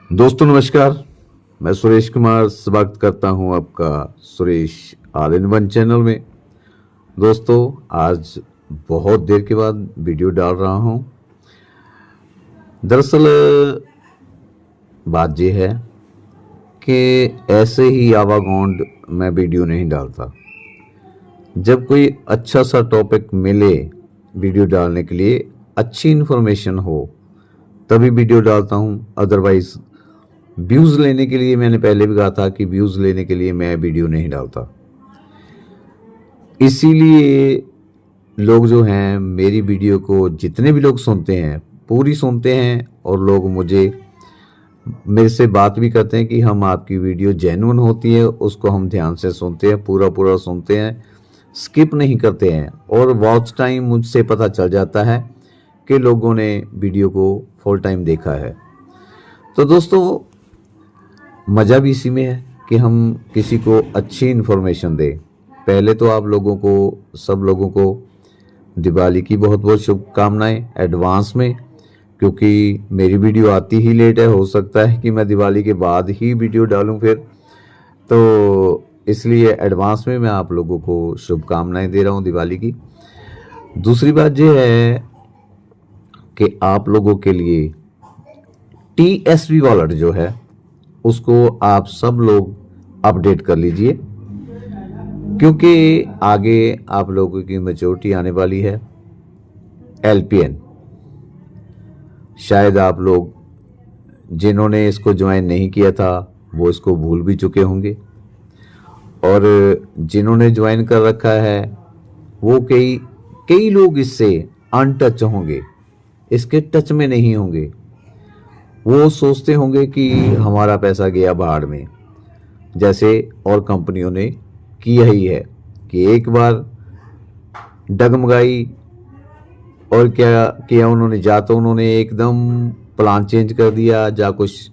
दोस्तों नमस्कार। मैं सुरेश कुमार स्वागत करता हूं आपका Suresh all in one channel में। दोस्तों आज बहुत देर के बाद वीडियो डाल रहा हूं। दरअसल बात यह है कि ऐसे ही आवागौंड मैं वीडियो नहीं डालता। जब कोई अच्छा सा टॉपिक मिले वीडियो डालने के लिए, अच्छी इन्फॉर्मेशन हो, तभी वीडियो डालता हूं। अदरवाइज व्यूज़ लेने के लिए, मैंने पहले भी कहा था कि व्यूज़ लेने के लिए मैं वीडियो नहीं डालता। इसीलिए लोग जो हैं मेरी वीडियो को, जितने भी लोग सुनते हैं, पूरी सुनते हैं और लोग मेरे से बात भी करते हैं कि हम आपकी वीडियो जेन्युइन होती है, उसको हम ध्यान से सुनते हैं, पूरा पूरा सुनते हैं, स्किप नहीं करते हैं। और वॉच टाइम मुझसे पता चल जाता है कि लोगों ने वीडियो को फुल टाइम देखा है। तो दोस्तों मज़ा भी इसी में है कि हम किसी को अच्छी इन्फॉर्मेशन दें। पहले तो आप लोगों को, सब लोगों को दिवाली की बहुत बहुत शुभकामनाएं एडवांस में, क्योंकि मेरी वीडियो आती ही लेट है। हो सकता है कि मैं दिवाली के बाद ही वीडियो डालूं फिर, तो इसलिए एडवांस में मैं आप लोगों को शुभकामनाएं दे रहा हूं दिवाली की। दूसरी बात यह है कि आप लोगों के लिए TSV वॉलेट जो है उसको आप सब लोग अपडेट कर लीजिए, क्योंकि आगे आप लोगों की मैच्योरिटी आने वाली है। LPN शायद आप लोग जिन्होंने इसको ज्वाइन नहीं किया था वो इसको भूल भी चुके होंगे, और जिन्होंने ज्वाइन कर रखा है वो कई लोग इससे अनटच होंगे, इसके टच में नहीं होंगे। वो सोचते होंगे कि हमारा पैसा गया भाड़ में, जैसे और कंपनियों ने किया ही है कि एक बार डगमगाई और क्या किया उन्होंने, जा तो उन्होंने एकदम प्लान चेंज कर दिया, जा कुछ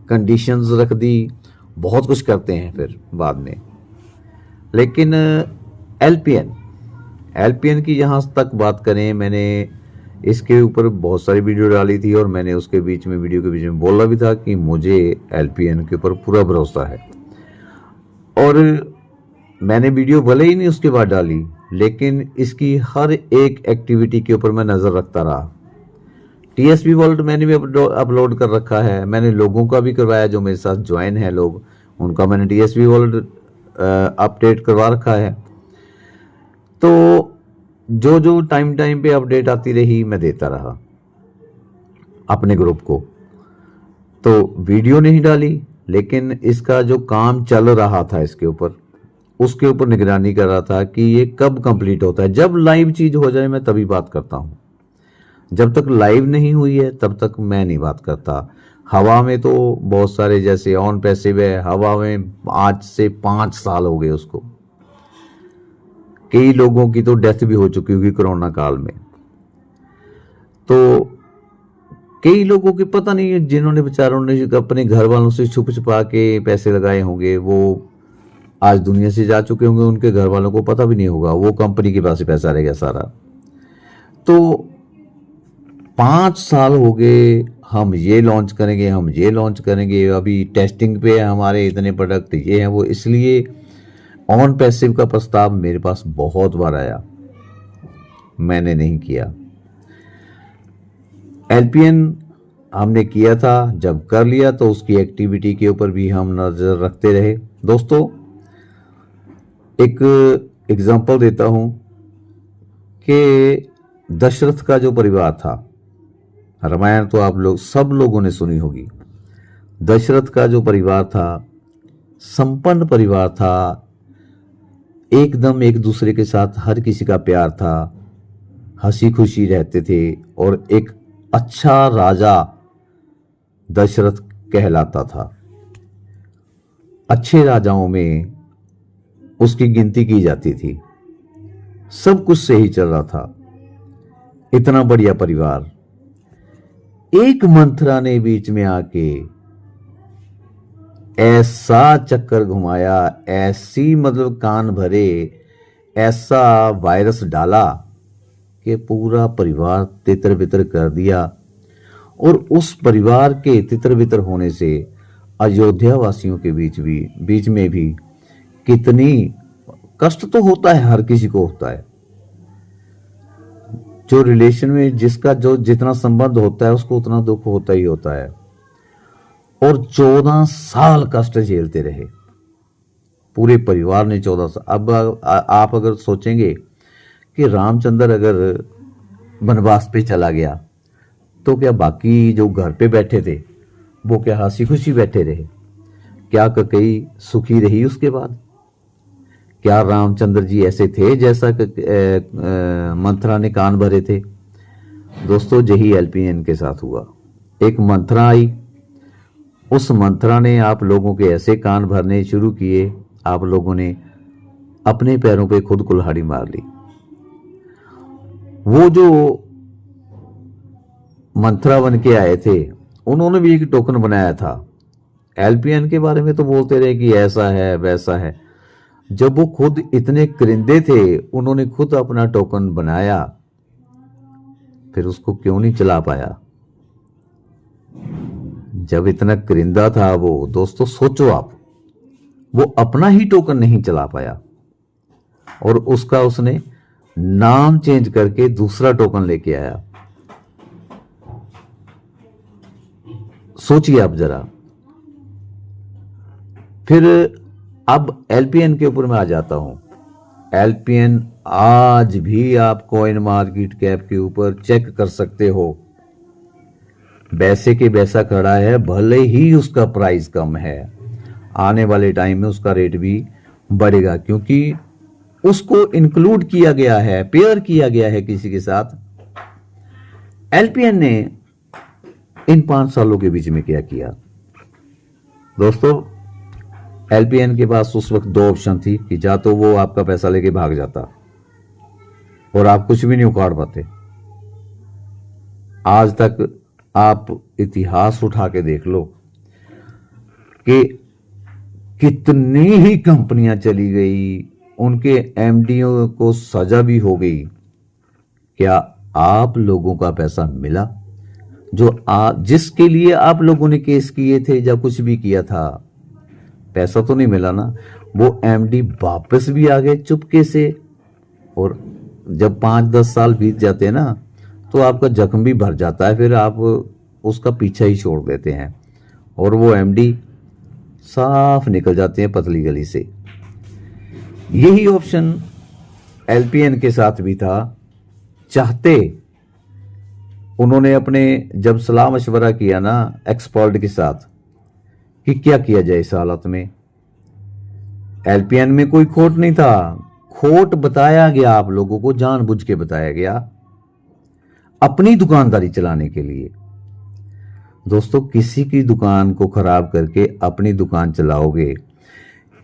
कंडीशंस रख दी, बहुत कुछ करते हैं फिर बाद में। लेकिन LPN की जहाँ तक बात करें, मैंने इसके ऊपर बहुत सारी वीडियो डाली थी और मैंने उसके वीडियो के बीच में बोला भी था कि मुझे LPN के ऊपर पूरा भरोसा है। और मैंने वीडियो भले ही नहीं उसके बाद डाली, लेकिन इसकी हर एक एक्टिविटी के ऊपर मैं नज़र रखता रहा। TSV वॉलेट मैंने भी अपलोड कर रखा है, मैंने लोगों का भी करवाया जो मेरे साथ ज्वाइन है लोग, उनका मैंने TSV वॉलेट अपडेट करवा रखा है। तो जो टाइम पे अपडेट आती रही मैं देता रहा अपने ग्रुप को। तो वीडियो नहीं डाली, लेकिन इसका जो काम चल रहा था इसके ऊपर, उसके ऊपर निगरानी कर रहा था कि ये कब कंप्लीट होता है। जब लाइव चीज हो जाए मैं तभी बात करता हूं, जब तक लाइव नहीं हुई है तब तक मैं नहीं बात करता। हवा में तो बहुत सारे, जैसे ऑन पैसिव है, हवा में आज से 5 साल हो गए उसको। कई लोगों की तो डेथ भी हो चुकी होगी कोरोना काल में। तो कई लोगों की पता नहीं, जिन्होंने बेचारों ने अपने घर वालों से छुप छुपा के पैसे लगाए होंगे, वो आज दुनिया से जा चुके होंगे, उनके घर वालों को पता भी नहीं होगा, वो कंपनी के पास ही पैसा रह गया सारा। तो 5 साल हो गए, हम ये लॉन्च करेंगे, हम ये लॉन्च करेंगे, अभी टेस्टिंग पे है हमारे इतने प्रोडक्ट, ये हैं वो। इसलिए ऑन पैसिव का प्रस्ताव मेरे पास बहुत बार आया, मैंने नहीं किया। LPN हमने किया था, जब कर लिया तो उसकी एक्टिविटी के ऊपर भी हम नजर रखते रहे। दोस्तों एक एग्जांपल देता हूं कि दशरथ का जो परिवार था, रामायण तो आप लोग सब लोगों ने सुनी होगी। दशरथ का जो परिवार था, संपन्न परिवार था, एकदम एक दूसरे के साथ हर किसी का प्यार था, हंसी खुशी रहते थे, और एक अच्छा राजा दशरथ कहलाता था। अच्छे राजाओं में उसकी गिनती की जाती थी, सब कुछ सही चल रहा था, इतना बढ़िया परिवार। एक मंथरा ने बीच में आके ऐसा चक्कर घुमाया, ऐसी मतलब कान भरे, ऐसा वायरस डाला कि पूरा परिवार तितर बितर कर दिया। और उस परिवार के तितर बितर होने से अयोध्या वासियों के बीच में भी कितनी कष्ट तो होता है, हर किसी को होता है। जो रिलेशन में जिसका जो जितना संबंध होता है उसको उतना दुख होता ही होता है। और 14 साल कष्ट झेलते रहे पूरे परिवार ने, 14 साल। अब आप अगर सोचेंगे कि रामचंद्र अगर वनवास पे चला गया तो क्या बाकी जो घर पे बैठे थे वो क्या हंसी खुशी बैठे रहे? क्या कैकेयी सुखी रही उसके बाद? क्या रामचंद्र जी ऐसे थे जैसा मंथरा ने कान भरे थे? दोस्तों, यही एलपीएन के साथ हुआ। एक मंथरा आई, उस मंथरा ने आप लोगों के ऐसे कान भरने शुरू किए, आप लोगों ने अपने पैरों पे खुद कुल्हाड़ी मार ली। वो जो मंथरा बन के आए थे उन्होंने भी एक टोकन बनाया था। एलपीएन के बारे में तो बोलते रहे कि ऐसा है वैसा है। जब वो खुद इतने करिंदे थे, उन्होंने खुद अपना टोकन बनाया, फिर उसको क्यों नहीं चला पाया? जब इतना करिंदा था वो, दोस्तों सोचो आप, वो अपना ही टोकन नहीं चला पाया और उसका उसने नाम चेंज करके दूसरा टोकन लेके आया। सोचिए आप जरा। फिर अब एलपीएन के ऊपर मैं आ जाता हूं। एलपीएन आज भी आप कॉइन मार्केट कैप के ऊपर चेक कर सकते हो, वैसे के वैसा खड़ा है, भले ही उसका प्राइस कम है। आने वाले टाइम में उसका रेट भी बढ़ेगा क्योंकि उसको इंक्लूड किया गया है, पेयर किया गया है किसी के साथ। एलपीएन ने इन 5 सालों के बीच में क्या किया? दोस्तों, एलपीएन के पास उस वक्त 2 ऑप्शन थी कि या तो वो आपका पैसा लेके भाग जाता और आप कुछ भी नहीं उखाड़ पाते। आज तक आप इतिहास उठा के देख लो कि कितनी ही कंपनियां चली गई, उनके एमडीओ को सजा भी हो गई। क्या आप लोगों का पैसा मिला? जो जिसके लिए आप लोगों ने केस किए थे या कुछ भी किया था, पैसा तो नहीं मिला ना। वो एमडी वापस भी आ गए चुपके से। और जब 5-10 साल बीत जाते हैं ना तो आपका जख्म भी भर जाता है, फिर आप उसका पीछा ही छोड़ देते हैं और वो एमडी साफ निकल जाते हैं पतली गली से। यही ऑप्शन एलपीएन के साथ भी था। चाहते उन्होंने अपने जब सलाह मशवरा किया ना एक्सपर्ट के साथ कि क्या किया जाए इस हालत में, एलपीएन में कोई खोट नहीं था। खोट बताया गया आप लोगों को, जानबूझ के बताया गया अपनी दुकानदारी चलाने के लिए। दोस्तों, किसी की दुकान को खराब करके अपनी दुकान चलाओगे,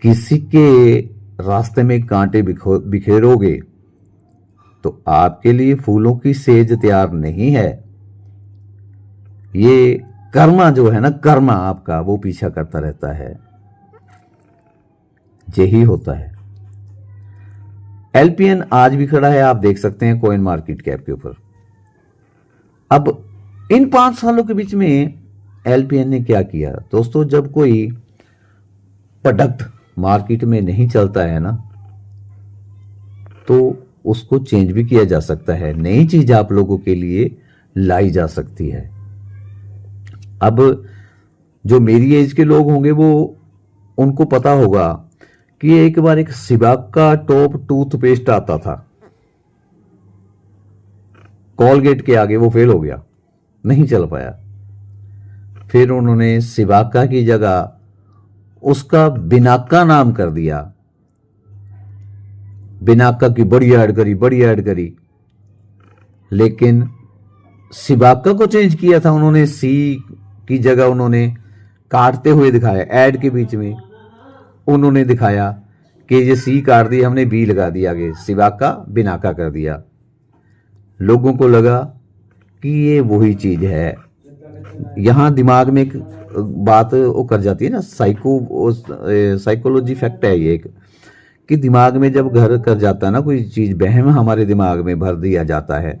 किसी के रास्ते में कांटे बिखेरोगे तो आपके लिए फूलों की सेज तैयार नहीं है। ये कर्मा जो है ना, कर्मा आपका वो पीछा करता रहता है। यही होता है। एलपीएन आज भी खड़ा है, आप देख सकते हैं कॉइन मार्केट कैप के ऊपर। अब इन 5 सालों के बीच में एलपीएन ने क्या किया? दोस्तों, जब कोई प्रोडक्ट मार्केट में नहीं चलता है ना तो उसको चेंज भी किया जा सकता है, नई चीज आप लोगों के लिए लाई जा सकती है। अब जो मेरी एज के लोग होंगे वो उनको पता होगा कि एक बार एक सिबाक का टॉप टूथपेस्ट आता था, कॉलगेट के आगे वो फेल हो गया, नहीं चल पाया। फिर उन्होंने सिबाका की जगह उसका बिनाका नाम कर दिया। बिनाका की बड़ी ऐड करी, लेकिन सिबाका को चेंज किया था उन्होंने। सी की जगह उन्होंने काटते हुए दिखाया, ऐड के बीच में उन्होंने दिखाया कि ये सी काट दी, हमने बी लगा दिया, आगे सिबाका बिनाका कर दिया। लोगों को लगा कि ये वही चीज है। यहां दिमाग में एक बात वो कर जाती है ना, साइकोलॉजी फैक्ट है ये एक, कि दिमाग में जब घर कर जाता है ना कोई चीज, वहम हमारे दिमाग में भर दिया जाता है,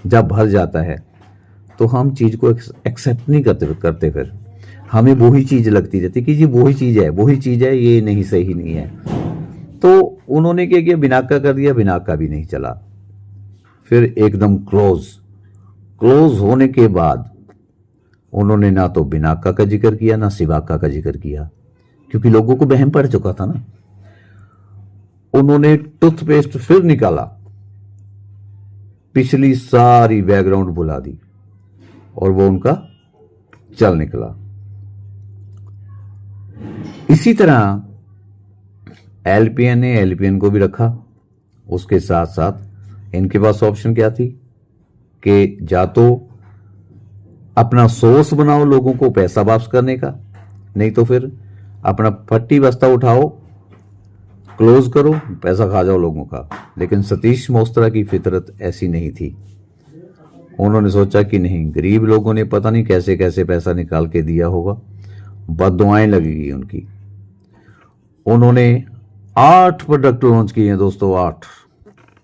जब भर जाता है तो हम चीज को एक्सेप्ट नहीं करते फिर हमें वही चीज लगती रहती कि जी वही चीज है, ये नहीं, सही नहीं है। तो उन्होंने क्या किया, बिनाका कर दिया, बिनाका भी नहीं चला। फिर एकदम क्लोज होने के बाद उन्होंने ना तो बिनाका का जिक्र किया ना सिबाका का जिक्र किया, क्योंकि लोगों को वहम पड़ चुका था ना। उन्होंने टूथपेस्ट फिर निकाला, पिछली सारी बैकग्राउंड भुला दी और वो उनका चल निकला। इसी तरह एलपीएन को भी रखा। उसके साथ साथ इनके पास ऑप्शन क्या थी कि या तो अपना सोर्स बनाओ लोगों को पैसा वापस करने का, नहीं तो फिर अपना फट्टी बस्ता उठाओ, क्लोज करो, पैसा खा जाओ लोगों का। लेकिन सतीश मोस्त्रा की फितरत ऐसी नहीं थी। उन्होंने सोचा कि नहीं, गरीब लोगों ने पता नहीं कैसे कैसे पैसा निकाल के दिया होगा, बददुआएं लगेगी उनकी। उन्होंने 8 प्रोडक्ट लॉन्च किए हैं दोस्तों, 8।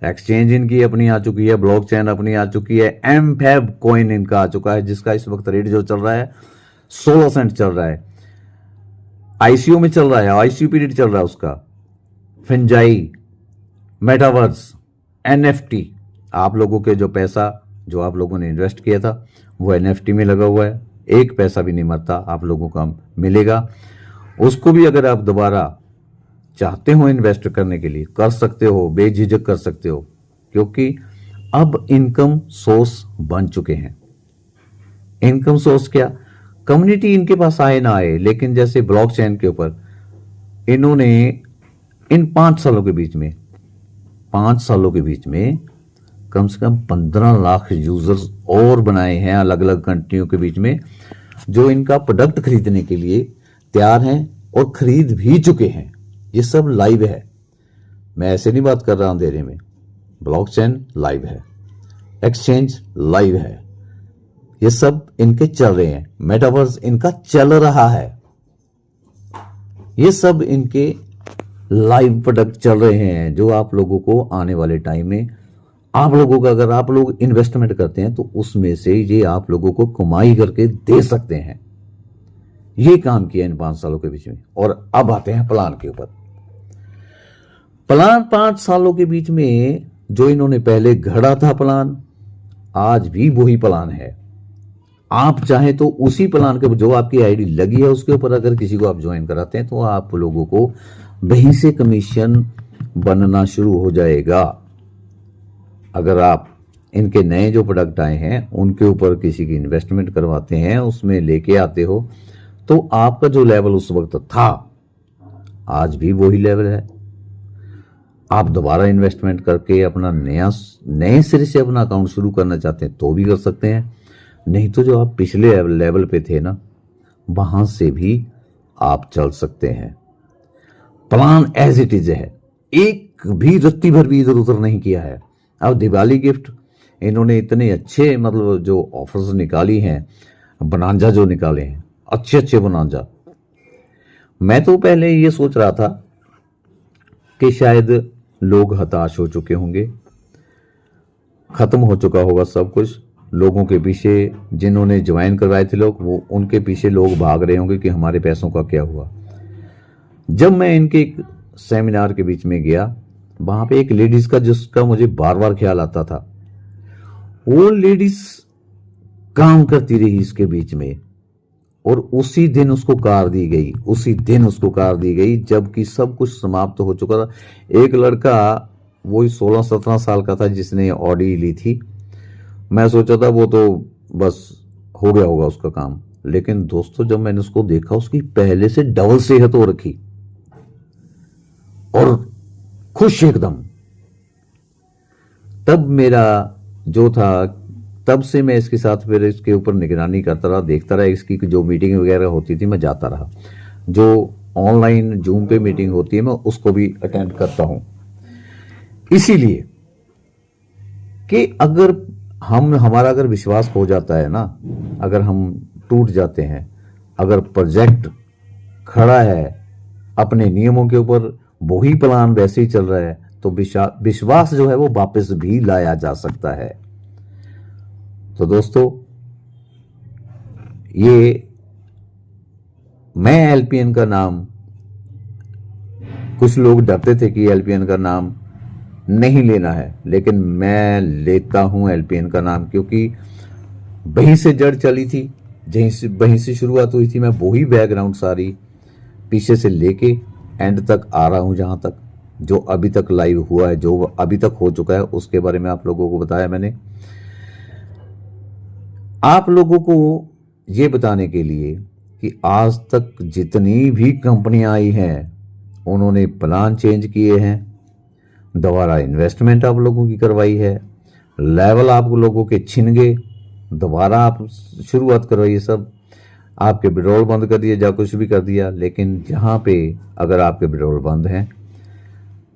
एक्सचेंज इनकी अपनी आ चुकी है, ब्लॉकचेन अपनी आ चुकी है, एमफैब कॉइन इनका आ चुका है, जिसका इस वक्त रेट जो चल रहा है 16 सेंट चल रहा है। आईसीयू में चल रहा है, आईसीयू पीरियड चल रहा है उसका। फिंजाई, मेटावर्स, एनएफटी, आप लोगों के जो पैसा जो आप लोगों ने इन्वेस्ट किया था वो एनएफटी में लगा हुआ है, एक पैसा भी नहीं मरता, आप लोगों को मिलेगा। उसको भी अगर आप दोबारा चाहते हो इन्वेस्ट करने के लिए कर सकते हो, बेझिझक कर सकते हो, क्योंकि अब इनकम सोर्स बन चुके हैं। इनकम सोर्स क्या, कम्युनिटी इनके पास आए ना आए, लेकिन जैसे ब्लॉकचेन के ऊपर इन्होंने इन 5 सालों के बीच में कम से कम 15 लाख यूजर्स और बनाए हैं अलग अलग कंट्रियों के बीच में, जो इनका प्रोडक्ट खरीदने के लिए तैयार हैं और खरीद भी चुके हैं। ये सब लाइव है, मैं ऐसे नहीं बात कर रहा अंधेरे में। ब्लॉकचेन लाइव है, एक्सचेंज लाइव है, ये सब इनके चल रहे हैं। मेटावर्स इनका चल रहा है, ये सब इनके लाइव प्रोडक्ट चल रहे हैं, जो आप लोगों को आने वाले टाइम में आप लोगों का, अगर आप लोग इन्वेस्टमेंट करते हैं तो उसमें से ये आप लोगों को कमाई करके दे सकते हैं। ये काम किया इन 5 सालों के बीच में। और अब आते हैं प्लान के ऊपर। प्लान 5 सालों के बीच में जो इन्होंने पहले घड़ा था प्लान, आज भी वही प्लान है। आप चाहें तो उसी प्लान के जो आपकी आईडी लगी है उसके ऊपर अगर किसी को आप ज्वाइन कराते हैं तो आप लोगों को वहीं से कमीशन बनना शुरू हो जाएगा। अगर आप इनके नए जो प्रोडक्ट आए हैं उनके ऊपर किसी की इन्वेस्टमेंट करवाते हैं, उसमें लेके आते हो, तो आपका जो लेवल उस वक्त था आज भी वही लेवल है। आप दोबारा इन्वेस्टमेंट करके अपना नए सिरे से अपना अकाउंट शुरू करना चाहते हैं तो भी कर सकते हैं, नहीं तो जो आप पिछले लेवल पे थे ना, वहां से भी आप चल सकते हैं। प्लान एज इट इज है, एक भी रत्ती भर भी इधर उधर नहीं किया है। अब दिवाली गिफ्ट इन्होंने इतने अच्छे मतलब जो ऑफर्स निकाली हैं, बनांजा जो निकाले हैं, अच्छे अच्छे बनांजा। मैं तो पहले ये सोच रहा था कि शायद लोग हताश हो चुके होंगे, खत्म हो चुका होगा सब कुछ, लोगों के पीछे जिन्होंने ज्वाइन करवाए थे लोग, वो उनके पीछे लोग भाग रहे होंगे कि हमारे पैसों का क्या हुआ। जब मैं इनके एक सेमिनार के बीच में गया, वहां पे एक लेडीज का जिसका मुझे बार बार ख्याल आता था, वो लेडीज काम करती रही इसके बीच में और उसी दिन उसको कार दी गई, जबकि सब कुछ समाप्त हो चुका था। एक लड़का वही 16-17 साल का था जिसने ऑडी ली थी। मैं सोचा था वो तो बस हो गया होगा उसका काम, लेकिन दोस्तों जब मैंने उसको देखा, उसकी पहले से डबल सेहत हो रखी और खुश एकदम। तब मेरा जो था, तब से मैं इसके साथ फिर इसके ऊपर निगरानी करता रहा, देखता रहा, इसकी जो मीटिंग वगैरह होती थी मैं जाता रहा, जो ऑनलाइन जूम पे मीटिंग होती है मैं उसको भी अटेंड करता हूं। इसीलिए कि अगर हमारा अगर विश्वास खो जाता है ना, अगर हम टूट जाते हैं, अगर प्रोजेक्ट खड़ा है अपने नियमों के ऊपर, वही प्लान वैसे ही चल रहा है, तो विश्वास जो है वो वापस भी लाया जा सकता है। तो दोस्तों ये मैं एलपीएन का नाम, कुछ लोग डरते थे कि एलपीएन का नाम नहीं लेना है, लेकिन मैं लेता हूं एलपीएन का नाम, क्योंकि वहीं से जड़ चली थी, वहीं से शुरुआत हुई थी। मैं वही बैकग्राउंड सारी पीछे से लेके एंड तक आ रहा हूं, जहां तक जो अभी तक लाइव हुआ है, जो अभी तक हो चुका है, उसके बारे में आप लोगों को बताया मैंने। आप लोगों को ये बताने के लिए कि आज तक जितनी भी कंपनियां आई हैं उन्होंने प्लान चेंज किए हैं, दोबारा इन्वेस्टमेंट आप लोगों की करवाई है, लेवल आप लोगों के छिन गए, दोबारा आप शुरुआत करवाइए, सब आपके विड्रॉल बंद कर दिए, या कुछ भी कर दिया। लेकिन जहां पे अगर आपके विड्रॉल बंद हैं,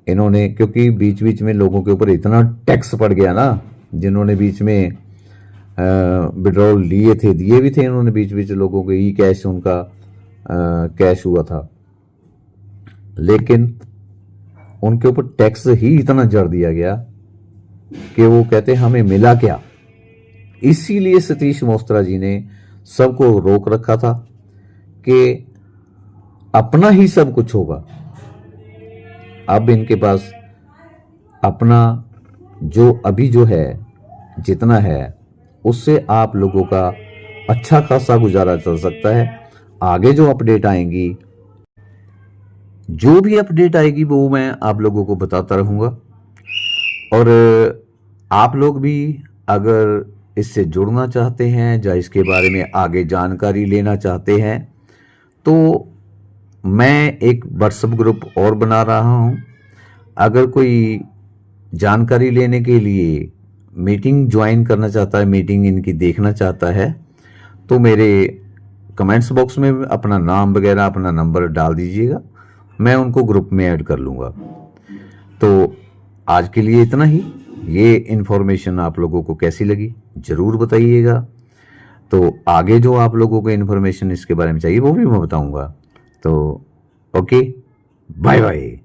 इन्होंने, क्योंकि बीच बीच में लोगों के ऊपर इतना टैक्स पड़ गया ना, जिन्होंने बीच में विड्रॉल लिए थे, दिए भी थे इन्होंने बीच बीच लोगों को, ई कैश उनका कैश हुआ था, लेकिन उनके ऊपर टैक्स ही इतना जड़ दिया गया कि वो कहते हमें मिला क्या। इसीलिए सतीश मोस्त्रा जी ने सबको रोक रखा था कि अपना ही सब कुछ होगा। अब इनके पास अपना जो अभी जो है, जितना है, उससे आप लोगों का अच्छा खासा गुजारा चल सकता है। आगे जो अपडेट आएंगी, जो भी अपडेट आएगी, वो मैं आप लोगों को बताता रहूंगा। और आप लोग भी अगर इससे जुड़ना चाहते हैं या इसके बारे में आगे जानकारी लेना चाहते हैं, तो मैं एक व्हाट्सएप ग्रुप और बना रहा हूं। अगर कोई जानकारी लेने के लिए मीटिंग ज्वाइन करना चाहता है, मीटिंग इनकी देखना चाहता है, तो मेरे कमेंट्स बॉक्स में अपना नाम वगैरह, अपना नंबर डाल दीजिएगा, मैं उनको ग्रुप में ऐड कर लूँगा। तो आज के लिए इतना ही। ये इन्फॉर्मेशन आप लोगों को कैसी लगी ज़रूर बताइएगा। तो आगे जो आप लोगों को इन्फॉर्मेशन इसके बारे में चाहिए वो भी मैं बताऊँगा। तो ओके, बाय बाय।